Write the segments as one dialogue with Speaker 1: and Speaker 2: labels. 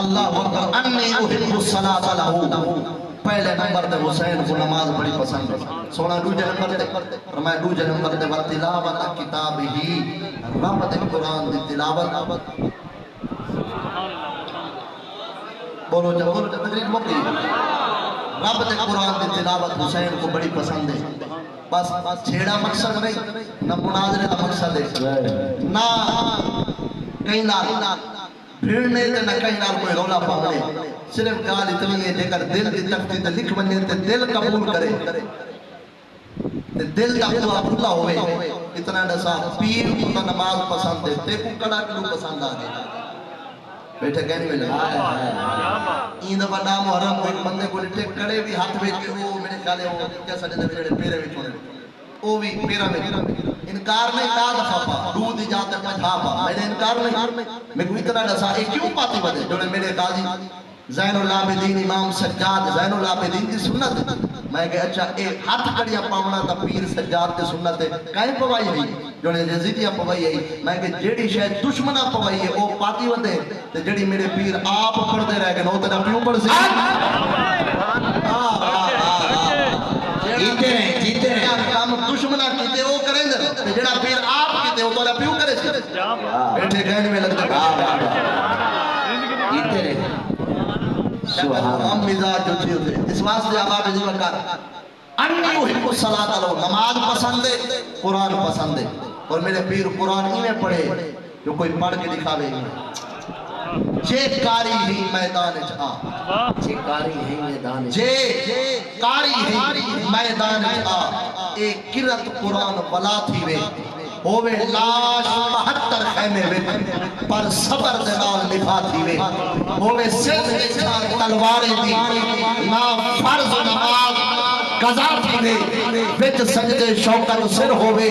Speaker 1: اللہ اکبر انی احب الصلاۃ لہو پہلے نمبر تے حسین کو نماز بڑی پسند ہے سونا دوجے نمبر تے فرمایا دوجے نمبر تے تلاوت کتاب ہی رب دے قرآن دی تلاوت بولو جب تقریر مکی رب دے قرآن دی تلاوت حسین کو بڑی پسند ہے بس چھیڑا مقصد نہیں نہ مناظرے دا مقصد ہے نہ کہیں نہ بھیڑنے تے نہ کہیں نہ کوئی رولا پاونے صرف گال اتنی ہے جے کر دل دی تختی تے لکھ بنے تے دل قبول کرے تے دل دا دعا پورا ہوئے اتنا دسا پیر کو تا نماز پسند ہے تے کو کڑا کلو پسند آ گئے بیٹھے کہنے میں لگا این دفعہ نام محرم کو ایک بندے کو لٹے کڑے بھی ہاتھ بیٹھ کے وہ میرے کالے وہ کیسا جنے میرے پیرے بھی چھوڑے وہ بھی پیرا میں انکار نہیں تا دفعہ پا دودھ جاتے پجھا پا میں نے انکار نہیں میں کو اتنا دسا ایک کیوں پاتی بدے جو نے میرے قاضی زین العابدین امام سجاد زین العابدین کی سنت میں کہا اچھا ایک ہاتھ کڑیا پاونا تا پیر سجاد کی سنت ہے کہیں پوائی نہیں جو نے جزیدیہ پوائی ہے میں کہا جیڑی شاید دشمنہ پوائی ہے وہ پاتی ودے تے جیڑی میرے پیر آپ پڑھتے رہ گئے نو تیرا پیوں پڑھ سی جیتے رہے جیتے رہے کام دشمنہ کیتے وہ کریں دے تے جیڑا پیر آپ کیتے وہ تیرا پیوں کرے سی بیٹھے کہنے میں لگتا جیتے رہے ہم مزاج جو تھی ہوتے اس واسطے آباب عزیز وکار انی احب الصلاۃ لہو نماز پسند ہے قرآن پسند ہے اور میرے پیر قرآن ہی میں پڑھے جو کوئی پڑھ کے دکھاوے جے کاری ہی میدان چاہ جے کاری ہی میدان جے کاری ہی میدان چاہ ایک کرت قرآن بلا تھی وے ہووے لاش 72 خیمے وے پر صبر دے نال نبھا تھی وے ہووے سر چھان تلواریں دی نا فرض نماز قضا تھی وے وچ سجدے شوکت سر ہووے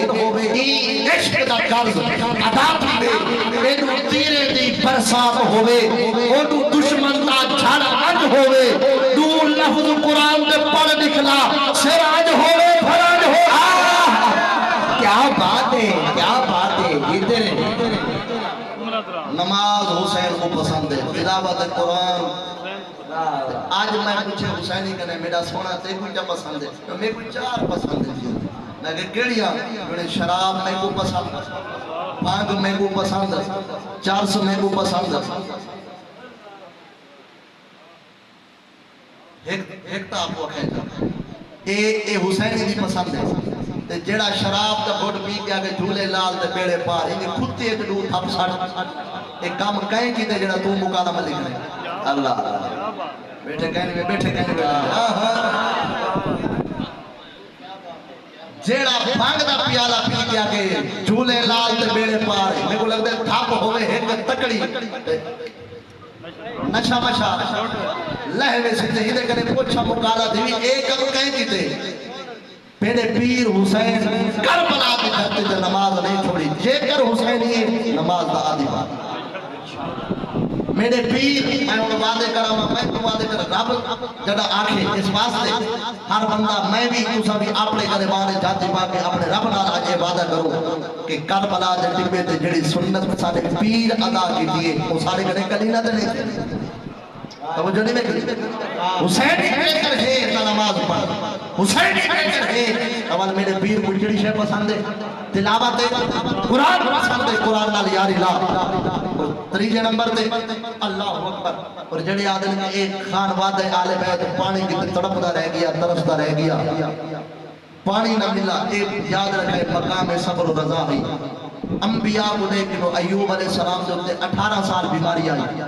Speaker 1: ای عشق دا قرض ادا تھی وے اینو تیرے دی برسات ہووے اونو دشمن دا جھڑ اج ہووے دو لفظ قرآن دے پڑھ نکلا سر اج ہووے پھر اج ہو کیا بات ہے کیا بات ہے جیتے رہے نماز حسین کو پسند ہے تلاوت قرآن آج میں پوچھے حسینی کہنے میرا سونا تے کوئی کیا پسند ہے میں کوئی چار پسند ہے میں کہ کیڑیاں میں شراب میں کو پسند بھانگ میں کو پسند چارس میں کو پسند ایک تا آپ کو کہتا اے حسینی بھی پسند ہے تے جڑا شراب دا گھٹ پی کے آگے جھولے لال تے بیڑے پار انہیں کھتی ایک دو تھپ سٹ ایک کام کہیں کی تے جڑا تو مکالمہ لکھ رہے اللہ بیٹھے کہنے میں بیٹھے کہنے میں جڑا بھانگ دا پیالہ پی کے آگے جھولے لال تے بیڑے پار میں کو لگتا ہے تھپ ہوئے ایک تکڑی نشا مشا لہوے سکتے ہی دے کنے پوچھا مکالہ دیوی ایک کم کہیں کی تے میرے پیر حسین کربلا کے دھرتے تھے نماز نہیں چھوڑی جے کر حسین ہی نماز دا آدھی بات میرے پیر میں انہوں وعدے کرا میں تو وعدے کرا رب جڑا آنکھیں اس واسطے ہر بندہ میں بھی تُسا بھی اپنے کرے بانے جاتی پا کے اپنے رب نال آج عبادت کروں کہ کربلا دے ٹکے تے جڑی سنت سارے پیر ادا کی دیئے وہ سارے کرے کلینا دے نہیں تو جو نہیں میں کلی حسین ہی کر ہے نماز پڑھ حسین ہی کر ہے اول میرے پیر کو جڑی شے پسند ہے تلاوت قرآن پسند ہے قرآن نال یاری لا تریجے نمبر دے اللہ اکبر اور جڑے آدم نے ایک خان وعدے آل بیت پانی کی تڑپدا رہ گیا ترسدا رہ گیا پانی نہ ملا ایک یاد رکھے مقام صبر و رضا ہی انبیاء کو دیکھو ایوب علیہ السلام سے 18 سال بیماری آئی